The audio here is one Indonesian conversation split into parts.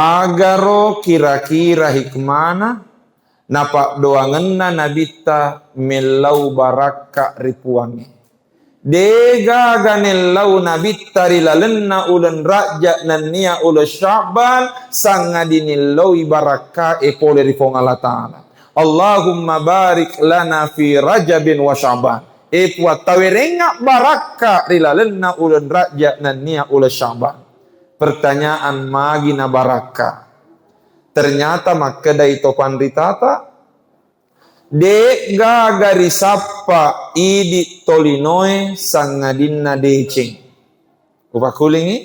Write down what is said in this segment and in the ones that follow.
agaro kira-kira hikmana napa doangenna nabita melau baraka ripuangi dega ganellau nabita rilalenna ulen raja nannia ule Sya'ban sangadinillau baraka pole rifong Allah Ta'ala. Allahumma barik lana fi Rajabin wa Sya'ban puat tawirenga baraka rilalenna ulen raja nannia ule Sya'ban. Pertanyaan magina baraka. Ternyata makedai topan ritata de gagari sapa idi tolinoe sangadinna deceng. Upakulingi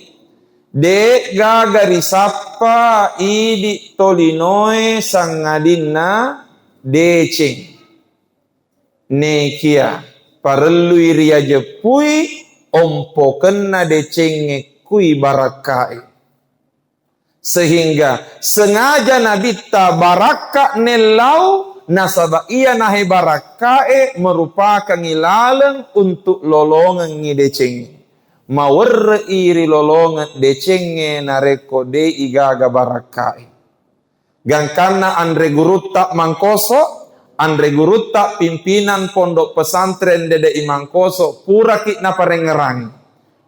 de gagari sapa idi tolinoe sangadinna deceng. Nekia parelu iria jepui ompo kena decenge kui barakai. Sehingga sengaja nabita baraka nelau nasaba ia nahe barakai merupakan ilaleng untuk lolongan ngidecengi. Mawer iri lolongan decenge nareko de igaga barakai. Gangkana Andre Gurutta Mangkoso, Andre Gurutta pimpinan pondok pesantren Dede Imangkoso pura kitna parengerang.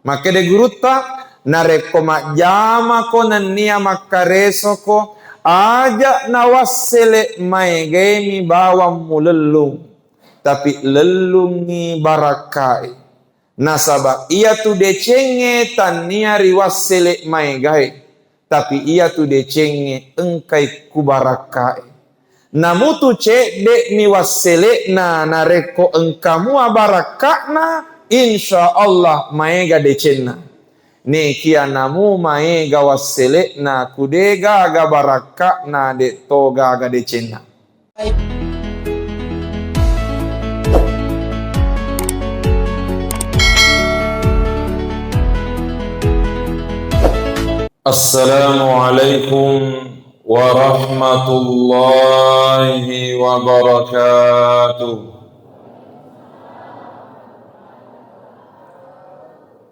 Maka de Gurutta nareko majama ko nania makareso ko aja nawasele maegemi bawa mulelung tapi lelungi barakai nasaba ia tu decenge tania riwasele maegai tapi ia tu decenge engkai ku barakai namu tu cek de mi wasele na nareko engkamu barakakna insyaallah maega decenna Nekia namu mae gawasele na kudega ga baraka na de toga ga de cena. Assalamualaikum warahmatullahi wabarakatuh.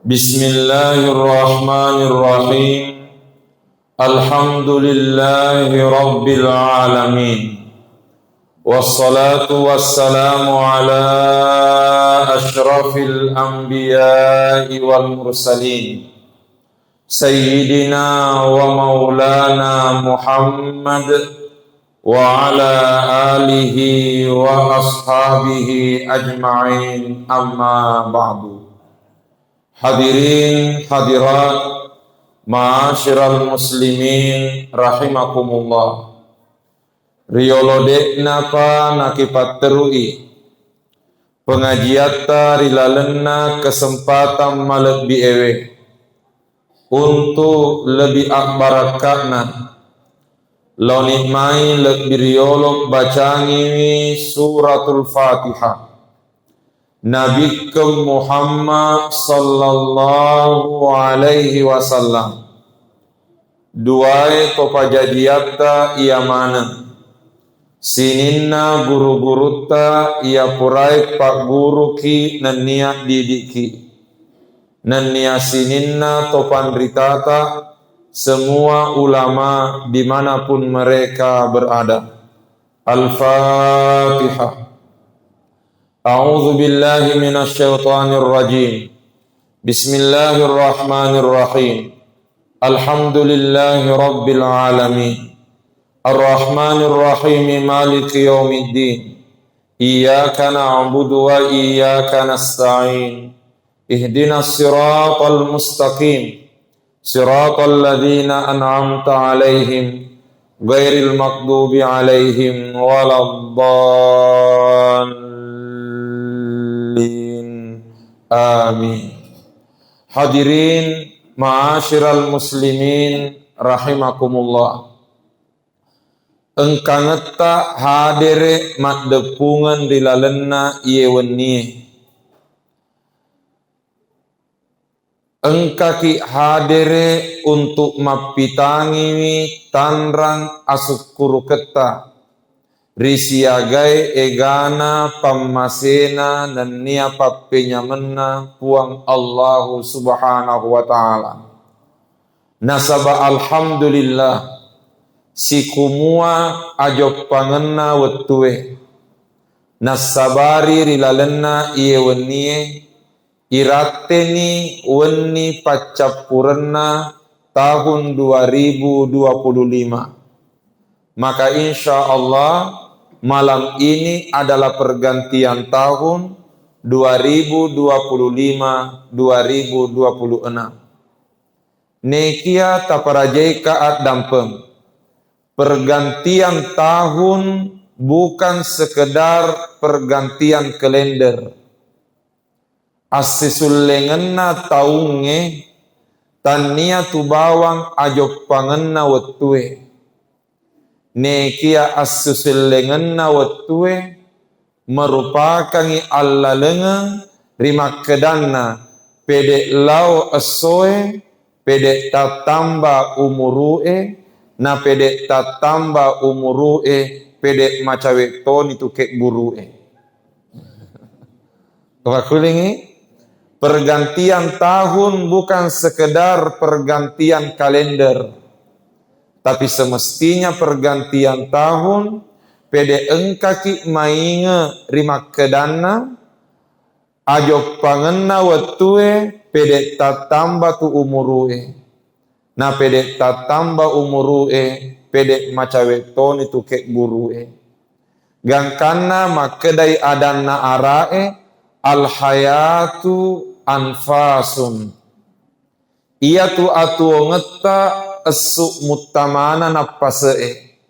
Bismillahirrahmanirrahim. Alhamdulillahi rabbil alamin. Wassalatu wassalamu ala ashrafil anbiya'i wal mursalin Sayyidina wa maulana Muhammad wa ala alihi wa ashabihi ajma'in amma ba'du. Hadirin hadirat ma'asyiral muslimin rahimakumullah. Riolode napa nakipat terui pengajiata rilalenna kesempatan malebbi ewe untuk lebih akbarakana lonimai lebih riolog bacangi suratul Fatihah Nabi Muhammad sallallahu alaihi wasallam. Duai topajadiata ia mana sininna guru-guruta ia purai pak guru ki nania didiki nania sininna topan ritata semua ulama dimanapun mereka berada. Al-Fatihah. A'udzu billahi minasy syaithanir rajim. Bismillahirrahmanirrahim. Alhamdulillahi rabbil alamin. Ar-Rahmanir Rahim Maliki yaumiddin. Iyyaka na'budu wa iyyaka nasta'in. Ihdinas siratal mustaqim. Siratal ladzina an'amta 'alaihim ghairil maghdubi 'alaihim waladdallin. Amin. Hadirin ma'asyiral muslimin rahimakumullah. Engkangeta hadere mat depungan dilalenna ieu wenni. Engkaki hadere untuk mapitangi tanrang asukuru keta. Risiagai egana pammasena dan nia pappenyamenna puang Allah subhanahu wa ta'ala. Nasaba alhamdulillah si kumua ajo pangenna wettue nasabari rilalenna iye wennie irateni wenni paccapurenna tahun 2025. Maka insya Allah malam ini adalah pergantian tahun 2025-2026. Nekia taparajai kaat dampeng. Pergantian tahun bukan sekedar pergantian kalender. Asisullengenna taunge tania tu bawang ajo pangenna wettue. Nekia asisullengenna wettue merupakan alla lenga rimakkedanna pede lau esoe pede tatamba umurue na pede tatamba umurue pede macawe toni tu kek burue. Wakulingi pergantian tahun bukan sekedar pergantian kalender, tapi semestinya pergantian tahun pede engkaki mainge rimakkedanna ajo pangenna wettue pede tatamba tu umurue na pede tatamba umurue pede macawe toni tu kek burue. Gangkanna makedai adanna arae al hayatu anfasun. Ia tu atu ngetta esuk mutamana napasee.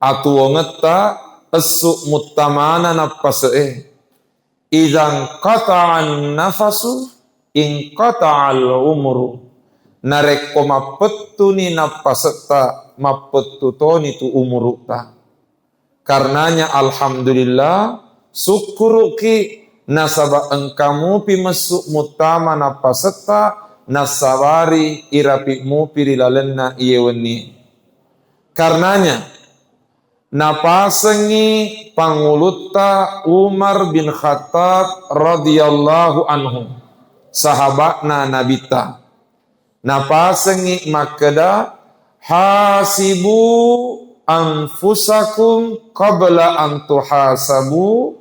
Atu ngetta esuk mutamana napasee. Idzan qata'an nafasu in qata'al umru. Nareko mapettu ni napaseta mapettu toni tu umuruta. Karenanya alhamdulillah syukuruki nasaba engkamu pi mesuk mutama napaseta nasabari irapi mu pirilalenna iyeweni. Karenanya napasengi pangulutta Umar bin Khattab radhiyallahu anhu sahabatna nabita napasengi makeda hasibu anfusakum qabla an tuhasabu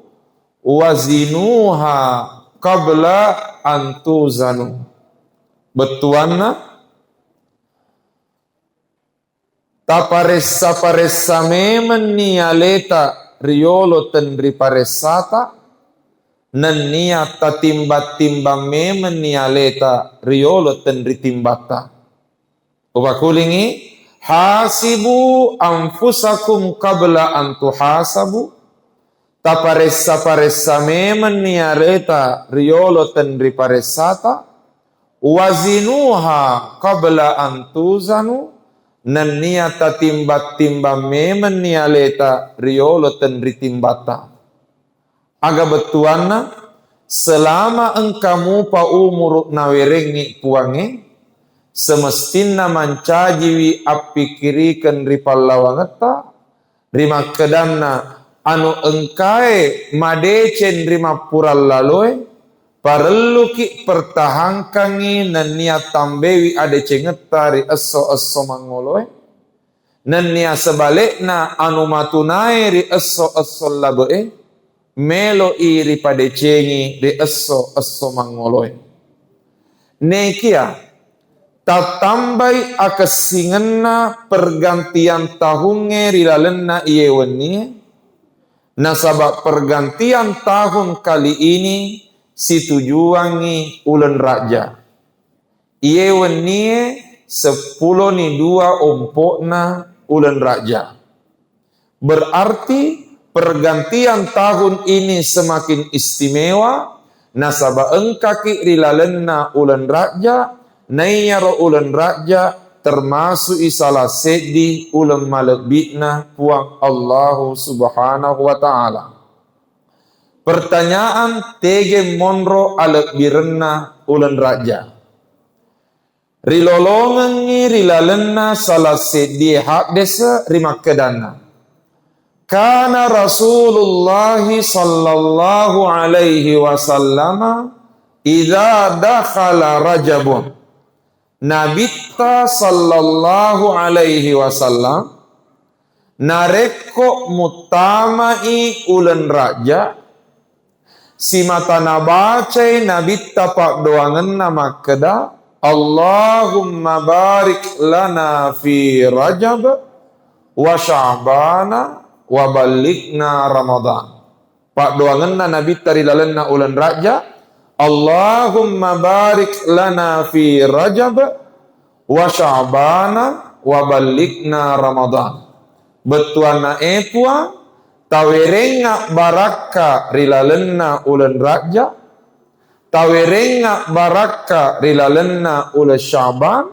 wazinuha qabla an tuzanu. Betuanna taparessa memen nialeta riolo tendri paresata nenia tatimba memen nialeta riolo tendri timbata. Upakulingi hasibu anfusakum qabla an tuhasabu taparessa memen nialeta riolo tendri paresata wazinuha qabla an tuzanu nan niata timba memen nialeta riolo tendri timbata. Aga betuanna selama engkamu pa umur nawerengi puange semestina mancajiwi apikirikan ripallawangeta rimakkedanna anu engkae madecen rima pural laloe parelu ki pertahankangi nan niat tambewi ade cengetari esso mangoloe nan niat sebalikna anu matunai ri esso laboe melo iri pade cengi ri esso mangoloe. Nekia tatambai akasingenna pergantian tahunge rilalenna iyeweni. Nasabab pergantian tahun kali ini si tujuangi ulen raja. Iye wenie 10 ni 2 ompokna ulen raja. Berarti pergantian tahun ini semakin istimewa. Nasabab engkaki rilalenna ulen raja. Nayaro ulen raja termasuk isalah sedi ulen malebikna puang Allah subhanahu wa ta'ala. Pertanyaan tege monro alek birenna ulen raja. Rilolongengi rilalenna salah sedi hak desa rimakkedanna. Kana Rasulullah sallallahu alaihi wasallam idza dakhala Rajabun. Nabi sallallahu alaihi wasallam nareko mutamai ulen raja si mata nabacai nabi tapak doangan nama keda Allahumma barik lana fi Rajab wa Sya'bana wa balighna Ramadan. Pak doangan nabi tarilalenna ulen raja Allahumma barik lana fi Rajab wa Sya'bana wa balighna Ramadan. Betuana epua tawerenga baraka rilalenna ulen raja, tawerenga baraka rilalenna ulen Sya'ban,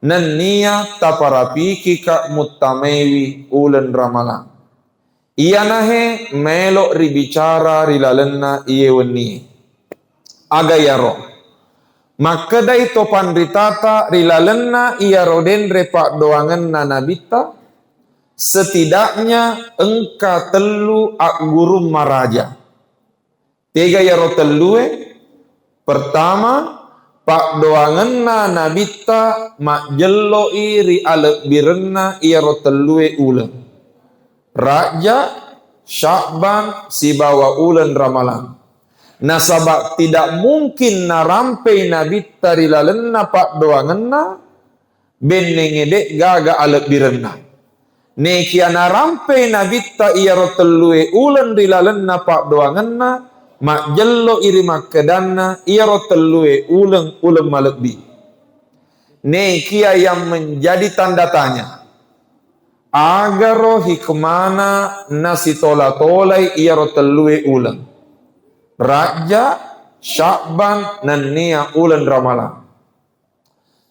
nannia taparapiki ka mutamewi ulen Ramalan. Iya nahe melok ribicara rilalenna iye weni. Aga yaro. Maka dai topan ritata rilalenna iya roden repak doangan nanabita. Setidaknya engka telu ak guru maraja. Tiga yaro telue. Pertama, pak doangan nanabita mak jelloi ri alek birenna iya ro telue ulen. Raja, Sya'ban, si bawa ulen Ramalan. Nasabak tidak mungkin narampai nabi tarilalenna pak doangenna benengedek gaga alek birenna. Nekia narampai nabi ta iya rotelue ulen rilalenna pak doangenna mak jello iri makedanna iya rotelue ulen malekbi. Nekia yang menjadi tanda tanya. Agaro hikmana nasi tola-tolai iya rotelue ulen. Raja, Sya'ban, nannia ulen Ramalan.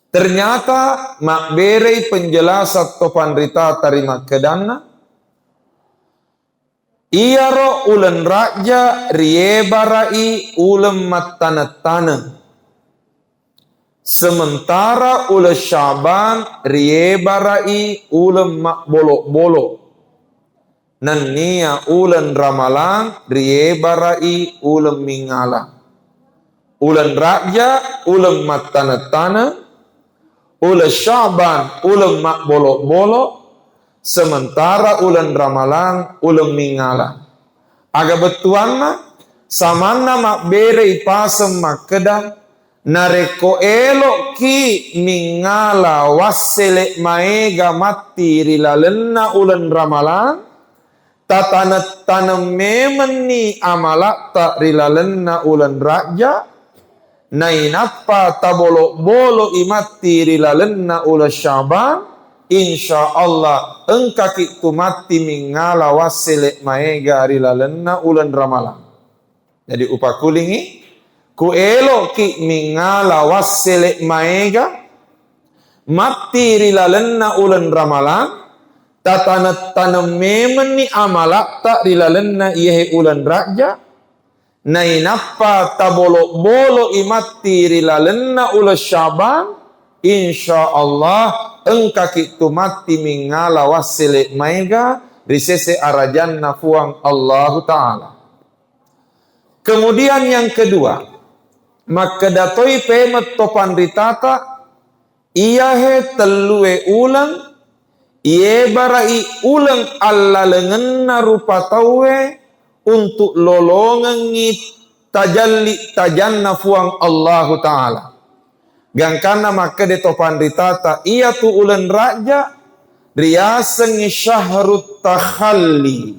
Ternyata mak berei penjelasan topan rita tarima kedana. Iya ro ulen raja riebarai ulen matana-tana. Sementara ulen Sya'ban riebarai ulen mak bolok-bolok. Nannia ulen Ramalan riebarai ulen mingala. Ulen raja ulen matana-tana. Ulen Sya'ban ulen mak bolok-bolok. Sementara ulen Ramalan ulen mingala. Aga betuanna samana mak berei pasem mak kedah. Nareko elok ki mingala waselek maega mati rilalenna ulen Ramalan. Tatanat tanam memeni amalak tak rilalenna ulen raja. Nainapa tabolok-bolok imati rilalenna ulen Sya'ban. Insya Allah engkaki tu mati mingala waselek maega rilalenna ulen Ramalan. Jadi upakulingi ku elok ki mingala waselek maega mati rilalenna ulen Ramalan. Tatanat tanam memeni amalak tak rilalenna iyehe ulen raja. Nainapa tabolok-bolok imati rilalenna ulen Sya'ban. Insya Allah engkaki tu mati mingala waselek maega risese arajan nafuang Allah Ta'ala. Kemudian yang kedua, maka datoi pemet topan ritata iahe telue ulang ie barai ulang alla lengenna rupa tawe untuk lolongengi tajalli tajanna fuang Allah Ta'ala. Gangkana maka de topan ritata ia tu ulen raja riasengi syahrut takhalli.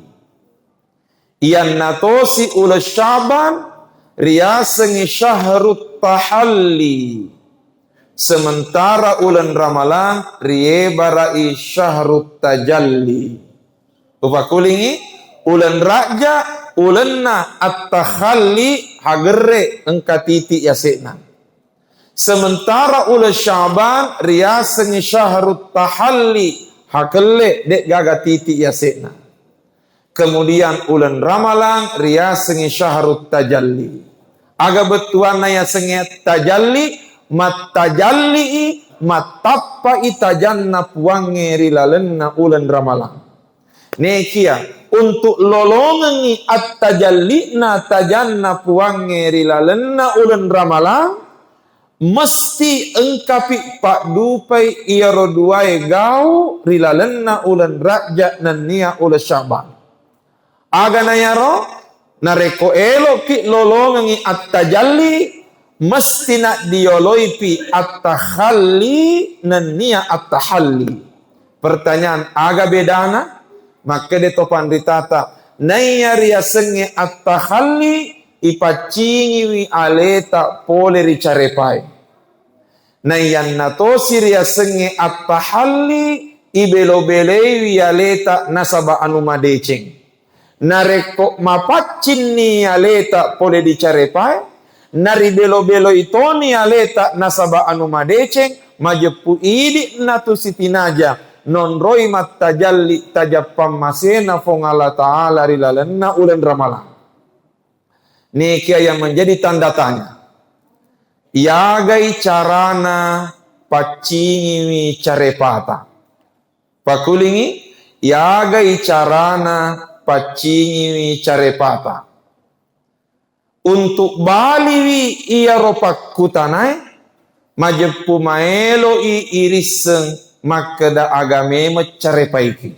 Iyan natosi ulen Sya'ban riasengi syahrut tahalli. Sementara ulen Ramalan riebarai syahrut tajalli. Upakulingi ulen raja ulenna at-takhalli hagere engkatiti yasekna. Sementara ulen Sya'ban riasengi syahrut tahalli hakele dek gaga titi yasekna. Kemudian ulen Ramalan riasengi syahrut tajalli. Aga betuan yasengi tajalli mat tajalli matappa itajanna puange rilalenna ulen Ramalan. Nekia untuk lolongengi at-tajalli na tajanna puange rilalenna ulen Ramalan. mesti engkapi pak dupai ia roduai gau rilalenna ulan raja nan nia ula Syaban. Aga nayaro nareko elo pi lolongangi at-tajalli mesti nak dioloi pi at-takhalli nan nia at-tahalli. Pertanyaan aga bedana maka de topan ritata nayari asenge at-takhalli ipacingi wi aleta pole ricarepai. Nayan natosi riasenge at-tahalli ibelo-belei wi aleta nasaba anu madeceng. Nareko mapacin ni aleta pole dicarepai. Nari belo-belo itoni aleta nasaba anu madeceng majepu idi natu sitinaja. Non roi mat tajalli tajappam masena fongala ta'ala rilalenna ulen ramalan. Niki yang menjadi tanda tanya. Yagai carana pacingi carepata. Pakulingi yagai carana pacingi carepata. Untuk baliwi iya ropak kutanai majepu maelo i iriseng makada agame macarepaiki.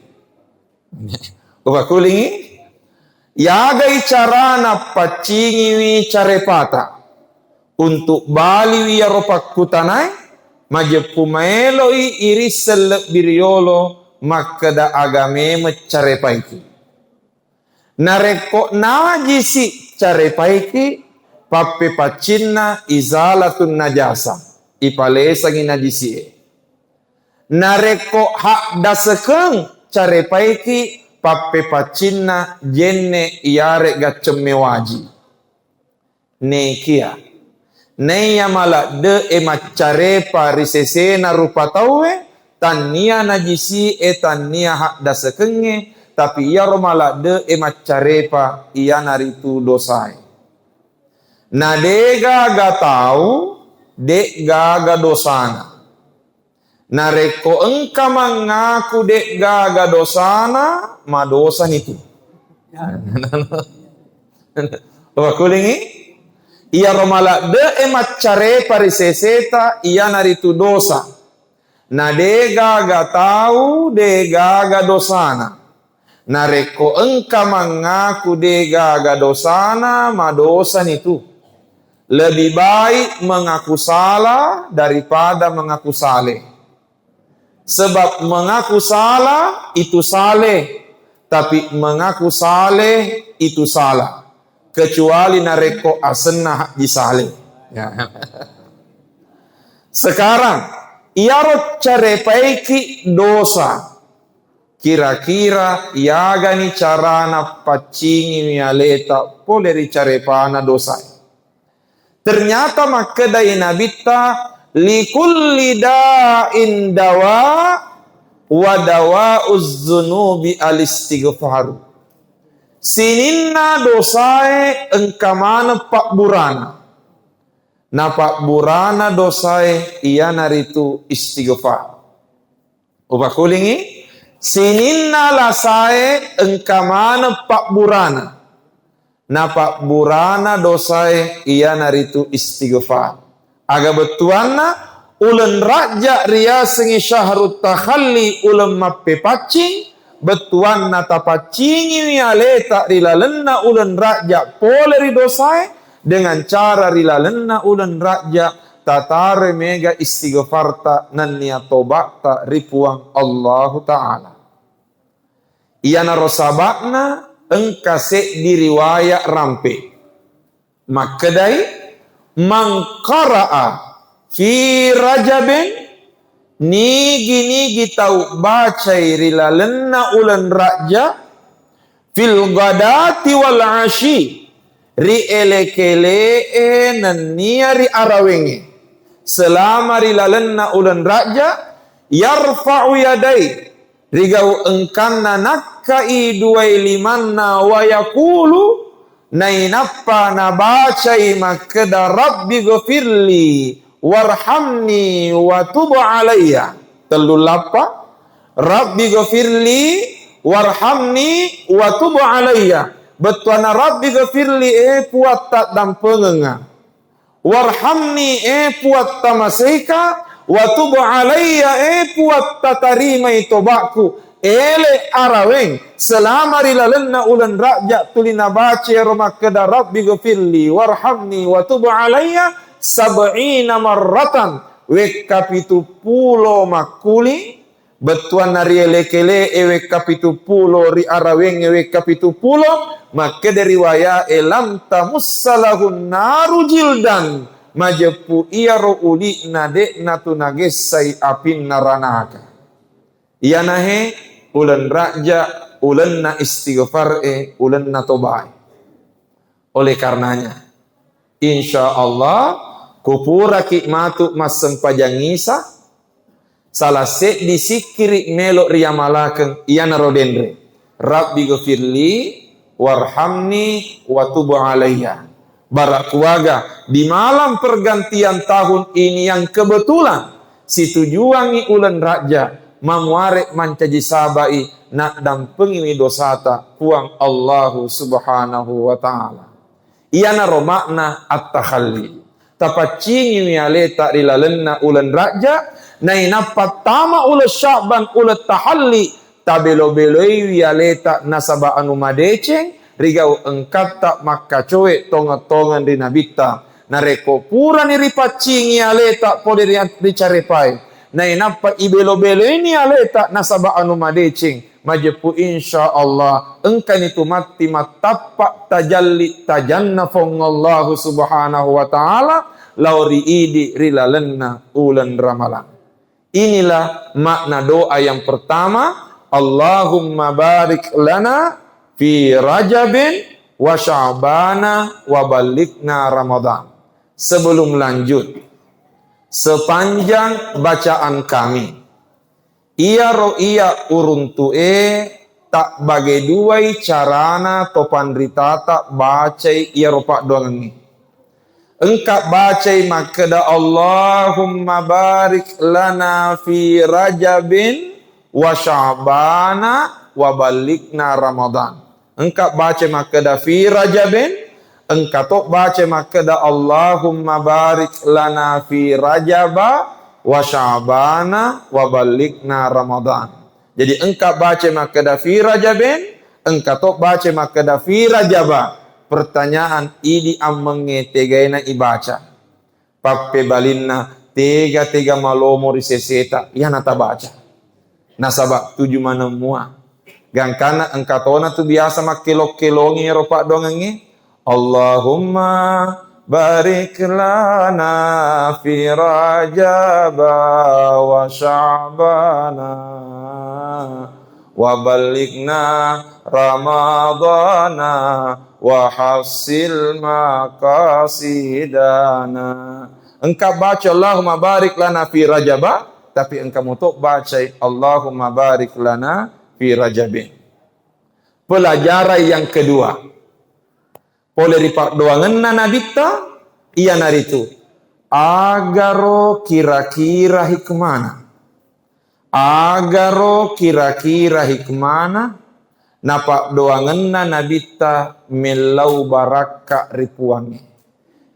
Pakulingi yagai carana pacingi carepata untuk bali wiya ropak kutanai majepu maeloi irisel biriolo makada agame macarepaiki. Nareko najisi carepaiki pape pacinna izalatun najasa ipalesangi najisi. Nareko hak dasakeng carepaiki pape pacinna jenne iare gacemme waji. Nekia. Neya mala de emacare parisesena rupa tawe tania najisi tania hak dasakenge tapi ia romala de emacare pa ia naritu dosai. Na dega ga tahu de gaga dosana. Nareko engka mengaku dek gaga dosana madosan itu. Wakulingi ia romala de emacare pariseseta ia naritu dosa. Na de gaga tahu de gaga dosana. Nareko engka mengaku de gaga dosana madosan itu. Lebih baik mengaku salah daripada mengaku saleh. Sebab mengaku salah itu saleh, tapi mengaku saleh itu salah. Kecuali nareko asenah disaleh. Ya. Sekarang iarot carepaiki dosa. Kira-kira yagani carana pacingi mialeta poleri carepana dosa. Ternyata makadai nabita likulli da'in dawa wa dawa'uz zunubi al-istighfaru. Sininna dosae engkamana pak burana. Na pak burana dosae iya naritu istighfar. Upakulingi sininna lasae engkamana pak burana. Na pak burana dosae iya naritu istighfar. Aga betuanna ulen raja riasengi syahrut takhalli ulen mappe pacing betuanna tapacingi aleta rilalenna ulen raja poleri dosae dengan cara rilalenna ulen raja tatare mega istighfarta nan niat tobatta ripuang Allah Ta'ala. Iyana rosabakna engkase diriwayat rampe. Makadai mangqara'a fi rajabin nigi tau bacai rilalenna ulan raja fil gadati wal ashi ri elekele nan niari arawenge selama rilalenna ulan raja yarfa'u yadai rigau engkanna nakkai duai limanna wa yaqulu nainappa nabacai makada rabbi ghafirli warhamni wa tub alayya. Telulapa rabbi ghafirli warhamni wa tub alayya. Betuana rabbi ghafirli puat tak dampengenga warhamni puat tamaseka, wa tub alayya puat tatarima itobaku. Ele araweng selama rilalenna ulan raja tulina bace roma kada rabbi ghfirli warhamni wa tub alayya sab'ina marratan we kapitu pulo makuli betuan nari lekele ewe kapitu pulo ri araweng ewe kapitu pulo maka dari waya elam tamussalahun naru jildan majepu iyaro uli nade natu nagesai apin naranaka iya nahe ulan raja ulan na istighfar ulan na tobai. Oleh karenanya insya Allah kupura kikmatu masem pajangisa salah se disikiri melok riamalaken iya narodendre Rabbi ghfirli warhamni wa tub alayya. Barakuaga di malam pergantian tahun ini yang kebetulan si tujuangi ulan raja mamuarek mancaji sabai nak dampengi dosata puang Allahu subhanahu wa ta'ala. Iana romakna at-takhalli. Tapacingi mialeta rilalenna ulan raja naina patama ula Sya'ban ula tahalli tabelo-beloi wialeta nasaba anu madeceng rigau engkat tak maka cowe tonga-tongan di nabita nareko pura ni ripacingi aleta pode ricarepai naina pa ibelo-belo ini aleta nasaba anu madeceng majepu insyaallah engkan itu mati matapak tajalli tajannafong Allah subhanahu wa ta'ala lauri idi rilalenna ulan ramalan. Inilah makna doa yang pertama, Allahumma barik lana fi Rajabin wa Sya'bana wa balikna Ramadan. Sebelum lanjut, sepanjang bacaan kami, iya urun tu'e tak bagai duai carana topan ritata bacai iya ropak doang ini. Engkau bacai makada Allahumma barik lana fi Rajabin wa Sya'bana wa balikna Ramadan. Engkau baca makada fi Rajabin, engkau tok baca makada Allahumma barik lana fi Rajaba wa Sya'bana wa balikna Ramadan. Jadi engkau baca makada fi Rajabin, engkau tok baca makada fi Rajaba. Pertanyaan ini amenge tegaina ibaca. Pape balinna tega malomo riseseta ya nata baca. Nasabak tuju mana mua. Gangkana engkatona tu biasa makelok-kelongi ropa dongengi. Allahumma barik lana fi Rajaba wa Sya'bana wa balikna Ramadana wa hasil maqasidana. Engkau baca Allahumma barik lana fi Rajaba, tapi engkau mutuk baca Allahumma barik lana fi Rajabin. Pelajaran yang kedua, boleh ripak doangan nabita iya naritu agaro kira-kira hikmana, agaro kira-kira hikmana napak doangan nabita melau baraka ripuangi.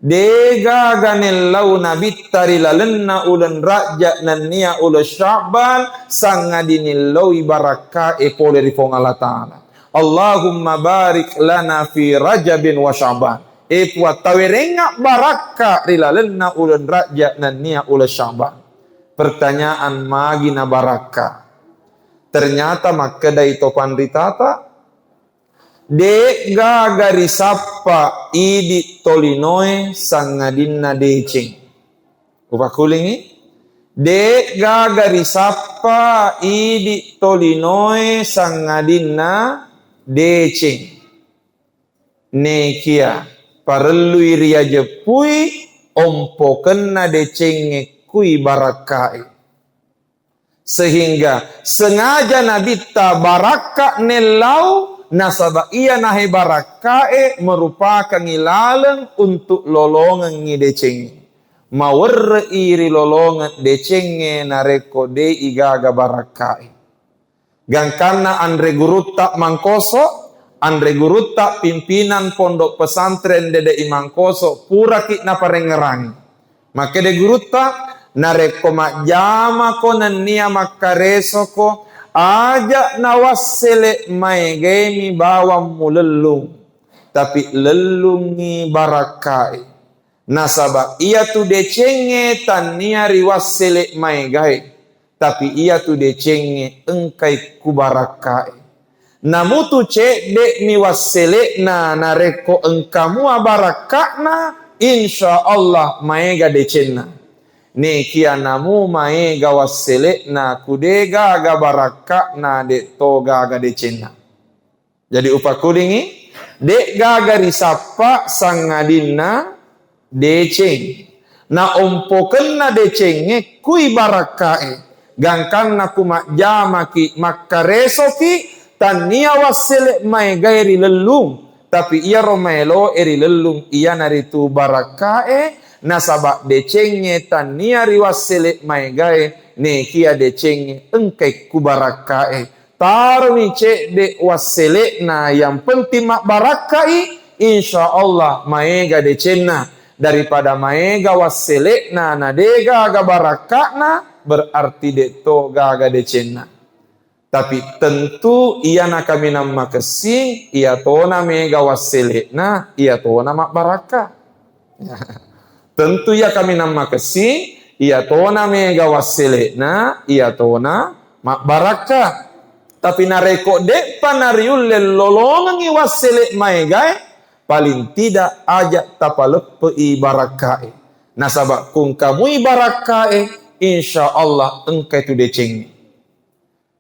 Dega ganelau nabita rilalenna ulan raja nania ulan Sya'ban sangadinilau baraka pole rifong Allah Ta'ala. Allahumma barik lana fi Rajabin wa Sya'ban. Puat tawerenga baraka rilalenna ulan raja nania ulan Sya'ban. Pertanyaan magina baraka. Ternyata makadai topan ritata de gagari sapa idi tolinoe sangadinna deceng. Upakulingi de gagari sapa idi tolinoe sangadinna deceng. Nekia parelui ria jepui ompokenna decenge kui barakai. Sehingga sengaja nabita baraka nelau nasaba iya nahe barakae merupakan ngilaleng untuk lolongan ngidecengi. Mawar iri lolongan decenge nareko de igaga barakae. Gangkana andre guru tak mangkoso Andre guru tak pimpinan pondok pesantren dede Imangkoso pura ki na parengerang. Maka de guru tak nareko mak jama ko nania makareso ko aja nawasele mai gemi bawam mulelung. Tapi lelungi barakai. Nasaba ia tu decenge tania riwasele mai gai. Tapi ia tu decenge engkai kubarakai. Namu tu cek dek mi wasele na nareko engkamu abarakakna insya Allah maega decenna. Ne kia namu maega wasele na kudega aga barakakna dek toga aga decenna. Jadi upakudingi dek gaga risapa sangadina deceng. Na ompokenna decenge kui barakae. Gangkang na kumak jamaki makaresoki tania wasele mai gairi lelung tapi ia romelo eri lelung ia naritu barakae nasaba decenge tania riwasele mai gae ne kia decenge engkai ku barakae tarwi ce de wasele na yang penting mak barakai insyaallah maega decenna daripada maega wasele na nadega ga barakakna berarti de to gaga decenna. Tapi tentu ia na kami nama kesing, ia tona mega wasele na, ia tona mak baraka. Tentu ia kami nama kesing, ia tona mega wasele na, ia tona mak baraka. Tapi nareko dek panariul lelolongi wasele maegai, paling tidak ajak tapalepe ibarakai. Nasabak kung kamu ibarakai, insya Allah engkai tu deceng.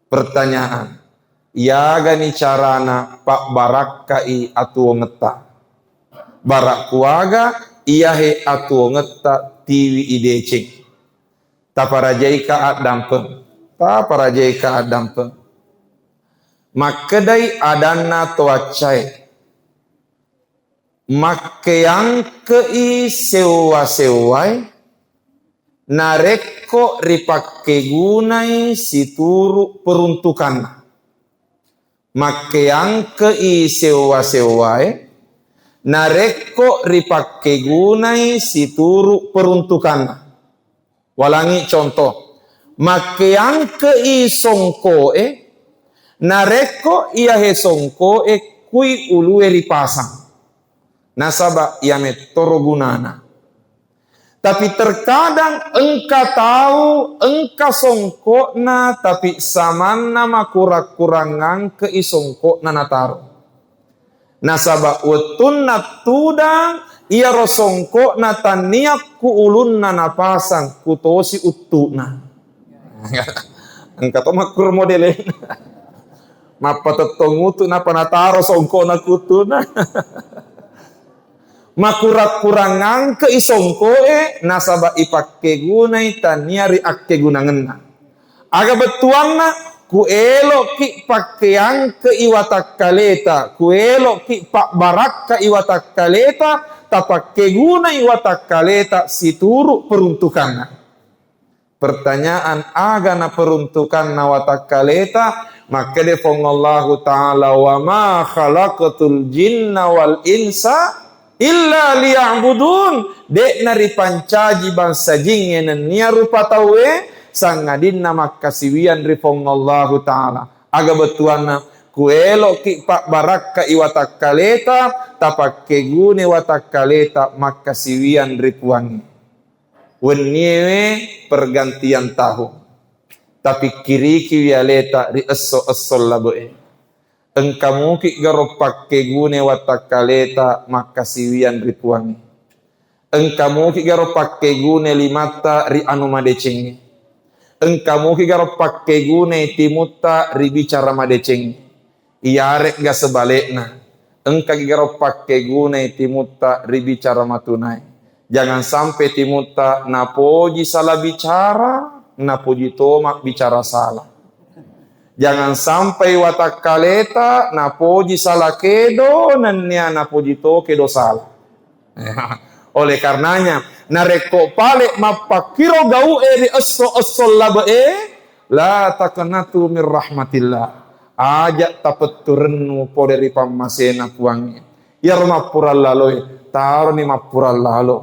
Pertanyaan, ya gani carana Pak Barakai atuo ngeta. Barak kuaga iahe atuo ngeta tiwi idecing. Taparajai ka adampe. Taparajai ka adampe. Makedai adana toacai. Makeyang kei sewa-sewai. Nareko ripake gunai situru peruntukan. Makeyang kei sewa-sewai. Nareko ripake gunai situru peruntukan. Walangi contoh. Makeyang kei songkoe. Nareko iahe songkoe kui ulue ripasang. Nasaba yame toro gunana. Tapi terkadang engkau tahu, engkau songkok na, tapi samana makura-kurangan keisongkok na nataro. Nasaba wetun na tudang, ia rosongkok na taniak ku ulun na napasang, kutosi utuna. Engkau tahu makur modelin. Mapatetong utu na panataro songkok na kutuna. Makurak-kurangan ke isongkoe nasaba ipake gunai taniari akke gunangenna. Aga betuanna ku elok ki pakaian ke iwatak kaleta, ku elok ki pak barak ke iwatak kaleta, tapake guna iwatak kaleta situru peruntukanna. Pertanyaan aga na peruntukan na watak kaleta, maka defongallahu ta'ala wa ma khalaqatul jinna wal insa illa liya'budun. Dek nari pancaji bangsa jing enen nia rupa tawe sangadin nama kasiwian rifongallahu ta'ala. Aga betuana kuelo ki pak barakka iwatak kaleta tapak kegune watak kaleta makasiwian ripuangi. Wenyewe pergantian tahun. Tapi kiri kiwialeta ri esso laboe. Engkamu ki garo pakke gune watak kaleta makasiwian ripuangi. Engkamu ki garo pakke gune limata ri anu madecengi. Engkamu ki garo pakke gune timuta ri bicara madecengi. Iarek ga sebalikna. Engka ki garo pakke gune timuta ri bicara matunai. Jangan sampai timuta napoji salah bicara, napoji tomak bicara salah. Jangan sampai watak kaleta napoji salah kedo nanya napoji to kedo salah. Oleh karenanya nareko pale mapakiro gau eri esso labe la takanatu mir rahmatillah. ajak tapet turenu poderi pamasena puangi ya mapural laloi taro ni mapural lalo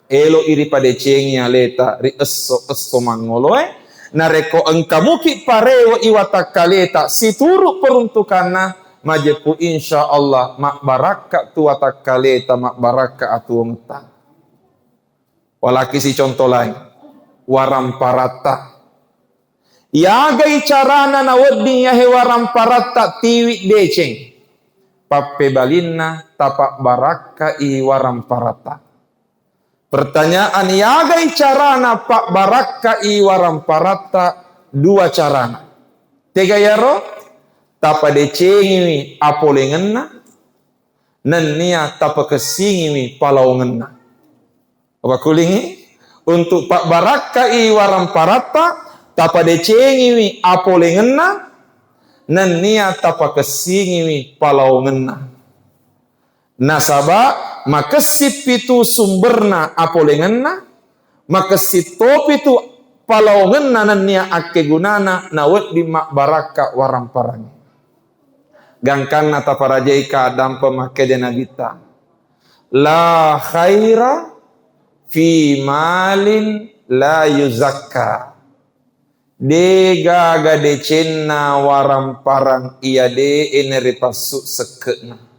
elo iri pada cengi aleta ri esso mangoloe nareko engkamuki parewo iwata kaleta situru peruntukanna majepu insyaallah mak baraka tu watak kaleta mak baraka atu ngeta walaki si contoh lain waram parata yagai carana na wedi yahe waram parata tiwi deceng pape balinna tapak baraka i waram parata. Pertanyaan yagai carana pak baraka i waram parata dua carana. Tega yaro tapa decengi apolengenna nenia tapa kesingi palauengenna. Apa kulingi untuk pak baraka i waram parata tapa decengi apolengenna nenia tapa kesingi palauengenna. Nasaba makesip itu sumberna apolengenna makesip top itu palauengenna nania ake gunana nawet di mak baraka waram parangi gangkanna taparajaika dampa make dena gita la khaira fi malin la yuzakka de gaga de cenna waram parang iya de enere pasuk sekena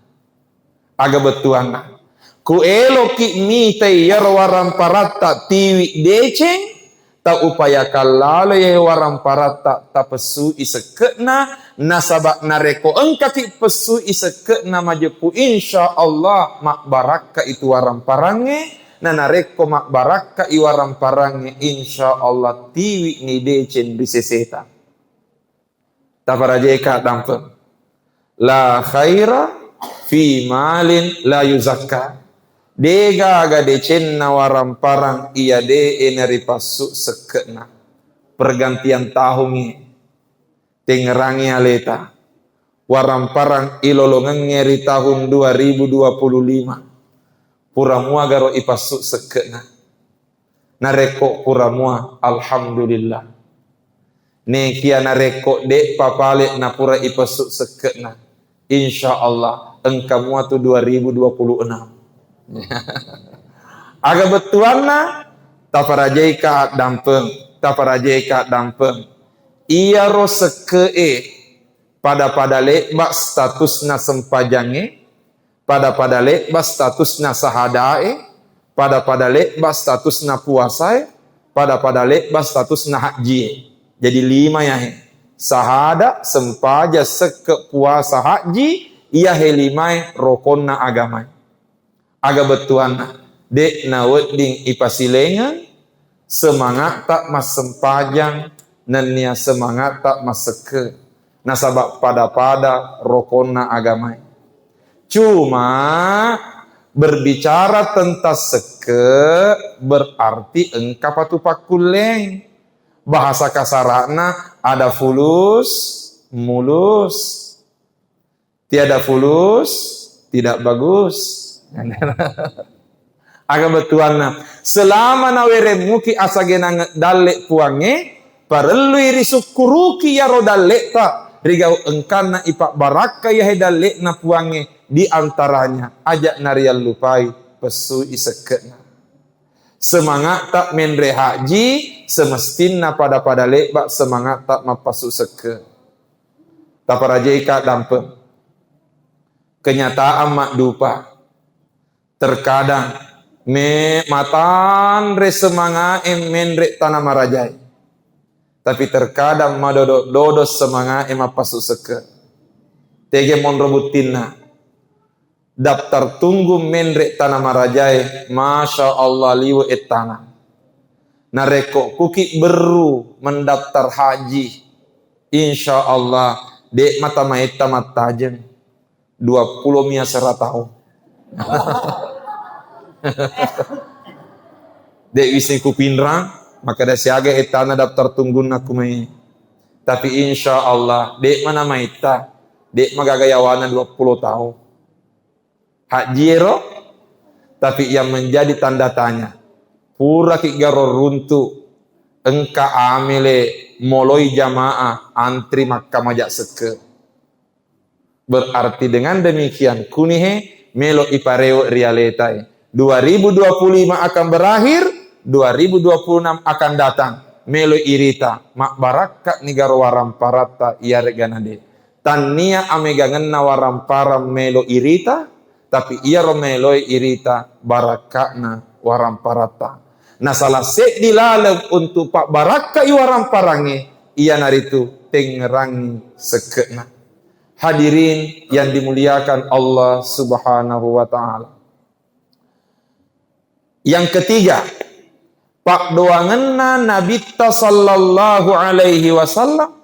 aga betuana ku eloki mi tayar waram parata tiwi deceng ta upaya kalalo ye waram parata ta pesu isekena nasabak nareko engkaki pesu isekena majepu insyaallah mak baraka itu waram parange na nareko mak baraka i waram parange insyaallah tiwi ni deceng biseseta taparajeka dampe la khaira fi malin la yuzakka dega aga decenna waram parang iya de eneri pasuk sekena pergantian tahungi tengerangi aleta waram parang ilolongan ngeri tahun 2025 puramua garo ipasuk sekena nareko puramua alhamdulillah ne kia nareko de papale na pura ipasuk sekena insyaallah engkamu tu 2026 aga betuanna taparajaika dampeng iya ro sekee pada lek bak statusna sempajange pada lek bak statusna sahadae pada lek bak statusna puasae pada lek bak statusna haji jadi 5 ya sahada sempaja seke puasa haji iya helimai rokonna agamai aga betuana dek na wedding ipasilengan semangat tak mas sempajang nenia semangat tak mas seke nasabak pada rokonna agamai cuma berbicara tentang seke berarti engkau patu pakuleng bahasa kasarana ada fulus mulus tiada fulus, tidak bagus. Aga betuana. Selama nawere muki asagena dalek puange, parelu iri sukuruki ya rodalek ta. Rigau engkana ipak baraka ya dalek na puange di antaranya ajak narial lupai pesu isekena. Semangat tak menre haji semestina pada lek bak semangat tak mapasu seke. Taparajaika dampe. Kenyataan mak dupa terkadang matan re semanga menre tanah marajai tapi terkadang dodo semanga pasu seke tege mon robutina daftar tunggu menre tanah marajai masya Allah liwe etana nareko kuki beru mendaftar haji insya Allah dek mata maeta matajeng 20 mia seratau. Dek wisi kupinrang, maka dah siaga etana daftar tunggu nak kumai. Tapi insya Allah, dek mana maita, dek magagayawana 20 tahun. Hak jiro, tapi yang menjadi tanda tanya. Pura ki garo runtu, engka amile moloi jamaah antri makka majak seke. Berarti dengan demikian kunihe melo ipareo realitae. 2025 akan berakhir, 2026 akan datang. Melo irita, mak barakka nigaro waramparata iare ganade. Tania amegangenna waramparam melo irita, tapi ia romelo irita barakakna waramparata. Nah salah dilalem untuk pak barakka i waramparange, ia naritu tengerangi sekena. Hadirin yang dimuliakan Allah Subhanahu wa taala. Yang ketiga, pak doangenna Nabi sallallahu alaihi wasallam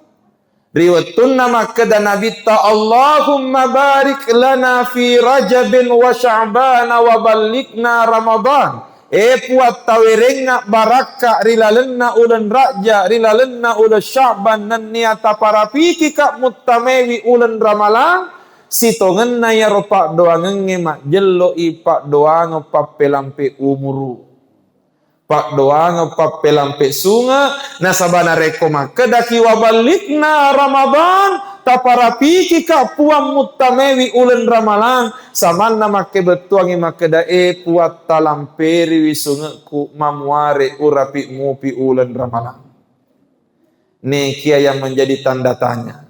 riwayatun makada Nabi Allahumma barik lana fi Rajabin wa Sya'ban wa ballighna Ramadan. Puat tawirenga baraka rilalenna ulen raja rilalenna ulen Sya'ban nan niata para piki kak mutamewi ulen ramalang sitongenna ya ropak doangenge mak jello ipak doang papelampe umuru pak doang papelampe sunga nasabana reko makedaki wabalikna Ramadan tapara piki kak puam mutamewi ulen ramalang samanna make betuangi makedae puat talamperi wisungeku mamuare urapi mupi ulen ramalang. Nekia yang menjadi tanda tanya.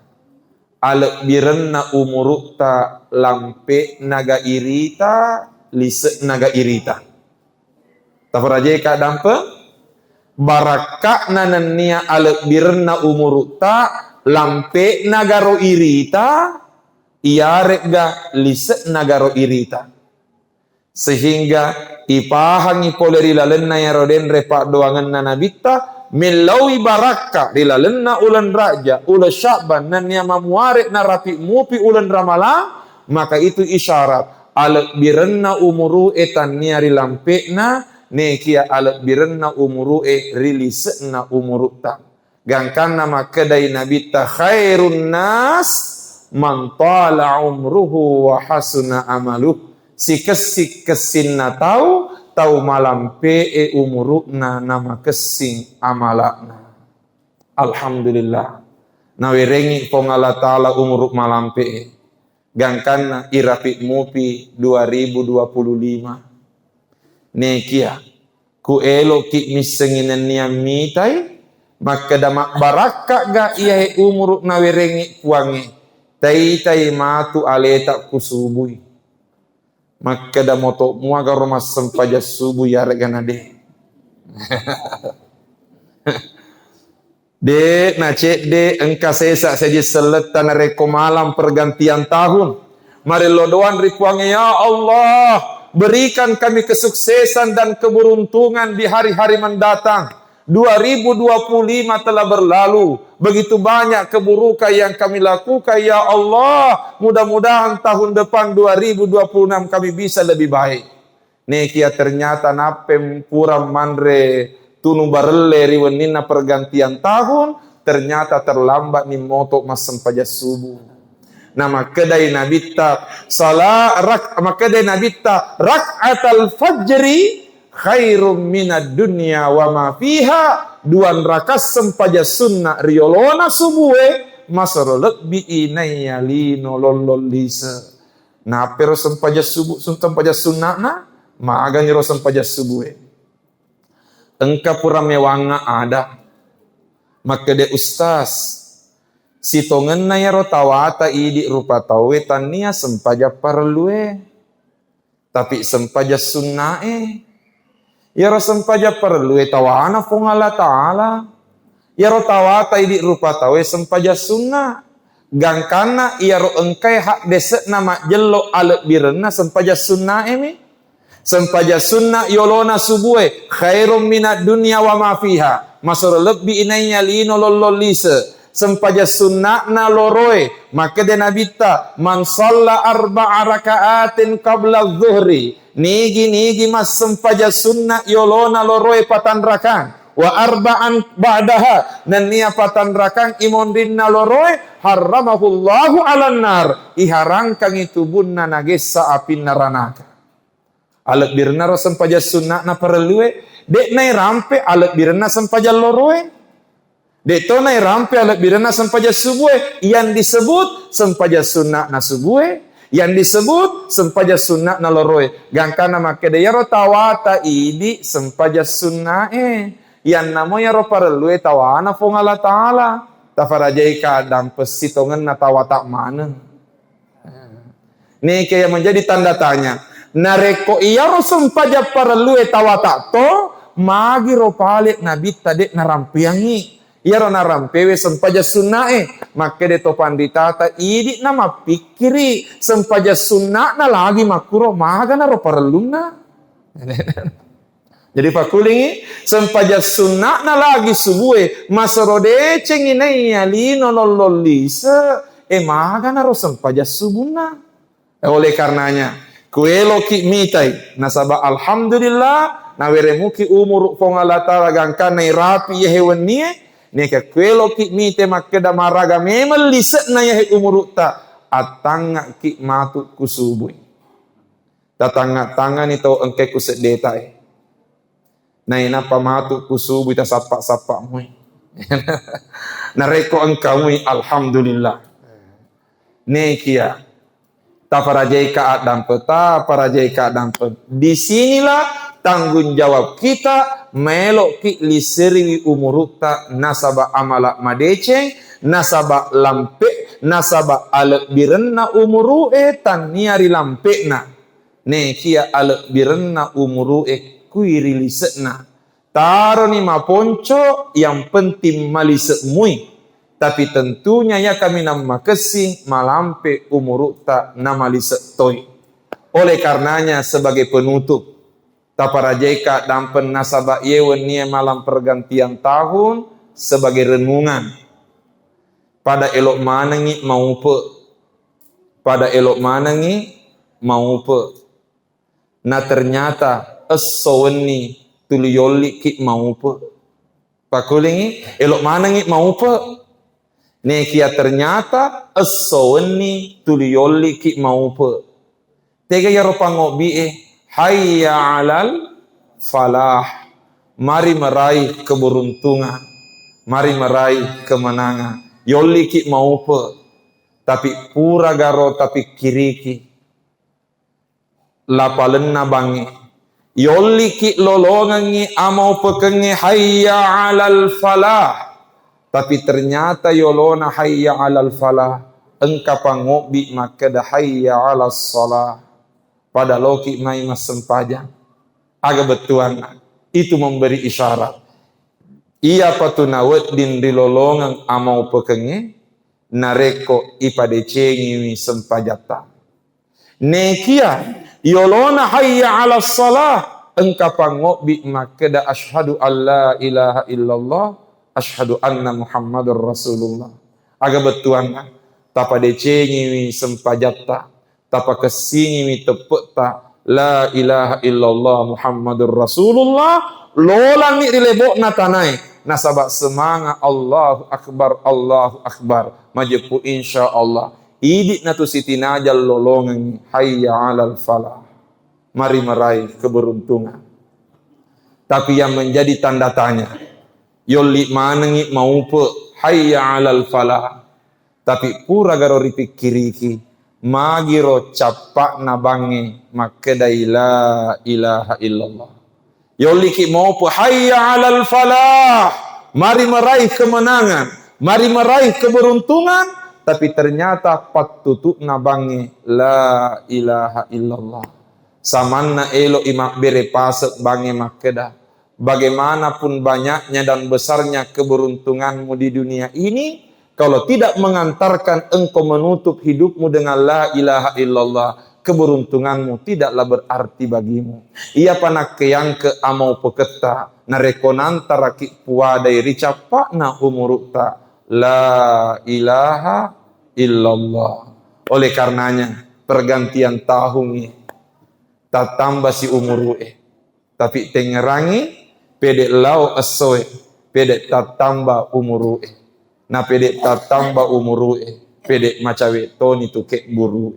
Alek birenna umurukta lampe naga irita lise naga irita. Tafaraje ka dampe barakak nanania alek birenna umurukta lampe nagaro irita iarek ga lise nagaro irita. Sehingga ipahangi poleri lalenna ya roden repak doangan nanabita melawi baraka rilalenna ulan raja ulan Sya'ban nan ya mamuarek narapi mupi ulan ramala, maka itu isyarat alek birenna umuru etan niari lampekna nekia alek birenna umuru rilisena umurukta. Gangkan nama kedai Nabi ta khairun nas man tala umruhu wa hasuna amaluh. Kesinna tahu malam pe umurukna nama kesing amalakna. Alhamdulillah. Nawirengi pongala taala umuruk malam pe. Gangkan irapi mupi 2025. Nekia ku elo ki misenginen niam mitai. Maka damak baraka ga ia umuruk nawirengi puangi tai matu aleta kusubui maka da moto muaga rumah sempaja subuh ya regana de de nace de engka sesa saja seletan reko malam pergantian tahun mari lodoan ripuangi ya Allah berikan kami kesuksesan dan keberuntungan di hari-hari mendatang. 2025 telah berlalu. Begitu banyak keburukan yang kami lakukan. Ya Allah, mudah-mudahan tahun depan 2026 kami bisa lebih baik. Nekia ternyata napem puram mandre tunu barele riwenina pergantian tahun. Ternyata terlambat ni motok masem paja subuh. Nama kedai nabita kedai nabita rak'atal fajri khairum minad dunya wa ma fiha duan rakas sempaja sunnah riolona subuhe masaro lebih inaya lino lololisa na pero sempaja subuh sempaja sunnah na maaga nyiro sempaja subuhe engka pura mewanga ada maka de ustaz sitongen na yaro tawata idi rupa tawe tania sempaja parlue tapi sempaja sunnah ya sempaja perlu tawana fungala ta'ala ya tawata idi rupa tawe sempaja sunnah gangkana ya engkai hak desek nama jello alek birena sempaja sunnah ini sempaja sunnah yolona subuhe khairum minad dunya wa ma fiha masur lebih inainya lino lololise sempaja sunnah na loroe maka de nabita man shalla arba'a raka'atin qabla dhuhri nigi mas sempaja sunnah yolona loroe patan rakang wa arba'an ba'daha dan nia patan rakang imondinna loroe haramahullahu alan nar iharangkang itu bunna nagesa api naranaka alek birna ro sempaja sunnah na perlue dek nai rampe alek birna sempaja loroe Deto nai rampe alat birana sempaja subuh yang disebut sempaja sunnah na subuh, yang disebut sempaja sunnah na loroe. Gangkana make de yaro tawata idi sempaja sunnah yang namanya ro parelue tawana fong Allah taala. Tafarajai kadang pesitongan na tawata mana. Nih kayak menjadi tanda tanya. Nareko iya rosum pajak parelue tawata to magi ro palik nabi tade narampiangi. Iya ro narampewe sempaja sunnae. Maka de topan ditata idi nama pikiri sempaja sunna na lagi makuro maga na ro pareluna. Jadi pakulingi sempaja sunna na lagi subuhe masarode cenginai alino lololisa maga na ro sempaja subuna. Oleh karenanya kuelo ki mitai nasaba alhamdulillah naweremuki umur fong Allah taala gangkan nai rapi ya hewan nie neka kuelo ki mite makeda maraga memang liset na ya umur ta atanga ki matu kusubui tatanga nito engke kusedeta nai napa matu kusubui ta sapa mui nareko engkau mui alhamdulillah nekia tafarajai keadaan peta, parajai keadaan peta. Disinilah tanggung jawab kita melok ki liseri umurukta nasaba amala madeceng, nasaba lampe, nasaba alek birenna umuru tan niari lampe na. Ne kia alek birenna umuru kuiri lisekna. Taro ni maponco yang penting malisek mui. Tapi tentunya ya kami nama kesing malampe umurukta nama lisetoi. Oleh karenanya sebagai penutup taparajaika dampen nasaba yewen nia malam pergantian tahun sebagai renungan pada elok manangi mau pe pada elok manangi mau pe na ternyata esoweni tuliyoli ki mau pe pakulingi elok manangi mau pe nekia ternyata esoni tuliyoli ki maupe. Tega ya ropangobi hayya alal falah. Mari meraih keberuntungan. Mari meraih kemenangan. Yoli ki maupe. Tapi pura garo tapi kiriki. Lapalenna bangi. Yoli ki lolongangi amau pekengi hayya alal falah. Tapi ternyata yolona hayya alal falah. Engka pangobi maka dah hayya alal salah. Pada loki mai mas sempajang. Aga betuan. Itu memberi isyarat. Ia patunawet din dilolongan amau pekenge. Nareko ipadecengi sempajata. Nekia yolona hayya alal salah. Engka pangobi maka dah asyhadu alla ilaha illallah. Asyhadu anna Muhammadur Rasulullah. Aga betuan tapa decengi sempajata, tapa kesingi tepeta la ilaha illallah Muhammadur Rasulullah. Lola mi dilebok na tanai. Nasabak semangat Allahu Akbar. Majepu insyaallah. Idik natu siti najal lolongan hayya alal falah. Mari meraih keberuntungan. Tapi yang menjadi tanda tanya yoli manengi maupe hayya alal falah. Tapi pura garo ripikiriki magiro capak nabangi makedai la ilaha illallah. Yoli ki maupe hayya alal falah. Mari meraih kemenangan, mari meraih keberuntungan, tapi ternyata patutuk nabangi la ilaha illallah. Samanna elo imak bere pasek bangi makeda. Bagaimanapun banyaknya dan besarnya keberuntunganmu di dunia ini, kalau tidak mengantarkan engkau menutup hidupmu dengan la ilaha illallah, keberuntunganmu tidaklah berarti bagimu. Ia panak yang ke amau peketa, narekonanta rakik puadai ricapak na umurukta, la ilaha illallah. Oleh karenanya, pergantian tahun ini, tak tambah si umuru tapi tengerangi, pedek lau asoe, pedek tak tambah umuru na pedek tak tambah umuru pedek macawe toni tu kek buru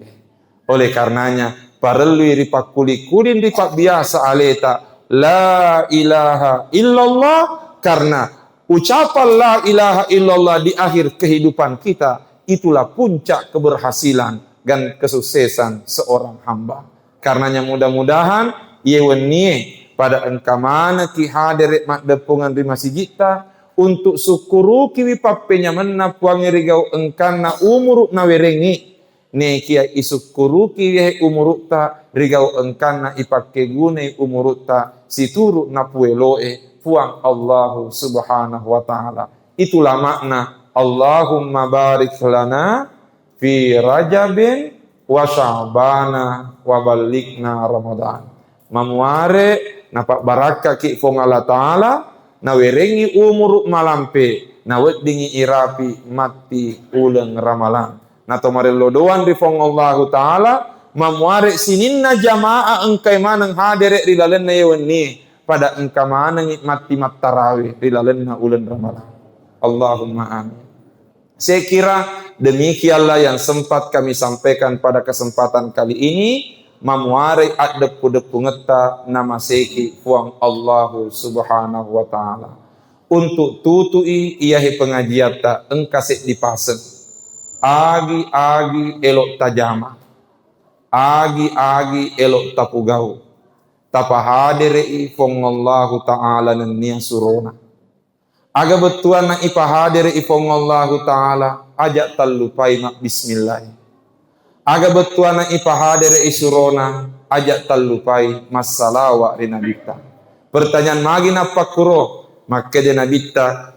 Oleh karenanya parelui ripak kulikulin ripak biasa aleta la ilaha illallah karena Ucapan la ilaha illallah di akhir kehidupan kita, itulah puncak keberhasilan dan kesuksesan seorang hamba. Karenanya mudah-mudahan yewennie pada engkamana ki hadir mak depungan di masjid kita untuk syukuru ki wipapenya menna puangi rigau engkana umuruk na werengi ne kia isukuru ki we umuruk ta rigau engkana ipake gune umuruk ta situru na pueloe puang Allah subhanahu wa ta'ala. Itulah makna Allahumma barik lana fi Rajabin wa Sya'bana wa balikna Ramadan. Mamuare napak baraka ki fong Allah ta'ala na werengi umur malampe na weddingi irapi mati uleng ramalan. Na tomarelo doan di fong Allah ta'ala mamuare sininna jamaah engkai manang hadere rilalenna yewenni pada engkau mana mati tarawih rilalenna ulen ramalan. Allahumma amin. Saya kira demikianlah yang sempat kami sampaikan pada kesempatan kali ini. Mamuare adep-depu ngeta nama seki puang Allah subhanahu wa ta'ala. Untuk tutui iahi pengajian ta engkasek dipasen. Agi-agi elok tajama. Agi-agi elok tapugau. Tapa hadiri ifong Allah ta'ala nania surona. Aga betuan na ipa hadiri ifong Allah ta'ala ajak talupai mak bismillah. Aga betuan na ipa hadiri isurona ajak talupai masalawa rinabita. Pertanyaan magi napakuro maka dinabita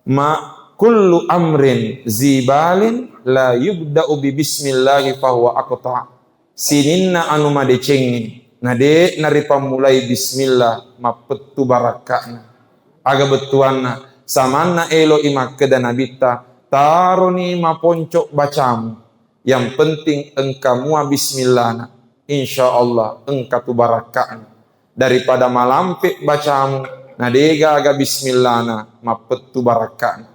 ma kullu amrin zibalin la yubda'u bi bismillahi fahuwa aqta. Sininna anu madecengi nade naripa mulai bismillah mapetu barakakna. Aga betuanna samanna elo imak kedanabita taroni maponcok bacamu. Yang penting engkamua bismillahna. Insyaallah engkatu barakakna. Daripada malampik bacamu nadega aga bismillahna mapetu barakakna.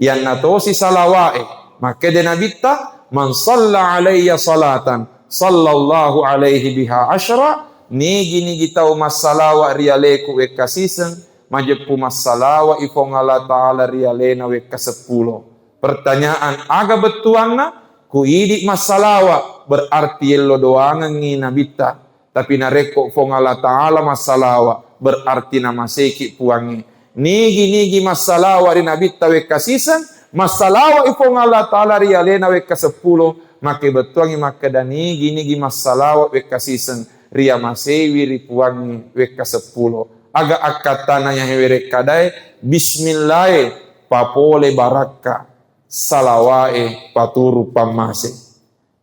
Yang natosi salawae maka denabita man shalla alayya salatan sallallahu alaihi biha asyra nigi tau masalawa rialeku we kasisen majepu masalawa ifong Allah ta'ala rialena we kasepuluh. Pertanyaan aga betuanna ku idik masalawa berarti yello doangan nginabita tapi nareko fong Allah ta'ala masalawa berarti nama seki puangi nigi masalawa rinabita we kasisen masalawa ifong Allah ta'ala rialena we kasepuluh. Maka betuangi maka dani gini masalawa we kasisen ria masewi ripuangi we kasepuluh. Aga akatana yang hewere kadai bismillah papole baraka salawae paturu pamase.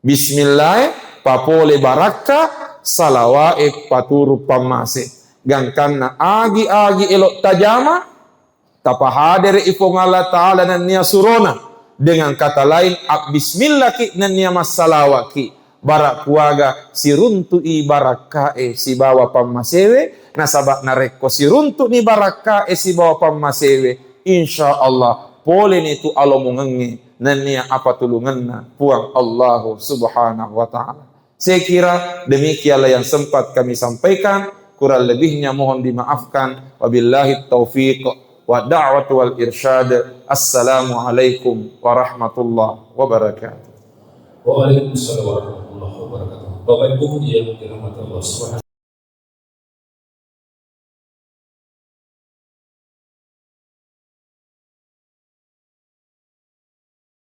Bismillah papole baraka salawae paturu pamase. Gangkana agi elok tajama tapahader ifong Allah ta'ala dan niya surona. Dengan kata lain, bismillah ki nan niyamas salawa ki. Barak kuaga siruntu i barakae si bawa pamasewe. Nasabak nareko siruntu ni barakae si bawa pamasewe. Insya Allah, boleh ni tu alomungengi. Nan niya apa tulunganna puang Allah subhanahu wa ta'ala. Saya kira demikianlah yang sempat kami sampaikan. Kurang lebihnya mohon dimaafkan. Wabillahi taufiq. Wa da'watu wal irsyad. Assalamualaikum warahmatullahi wabarakatuh. Waalaikumsalam warahmatullahi wabarakatuh. Bapak Ibu yang dirahmati Allah Subhanahu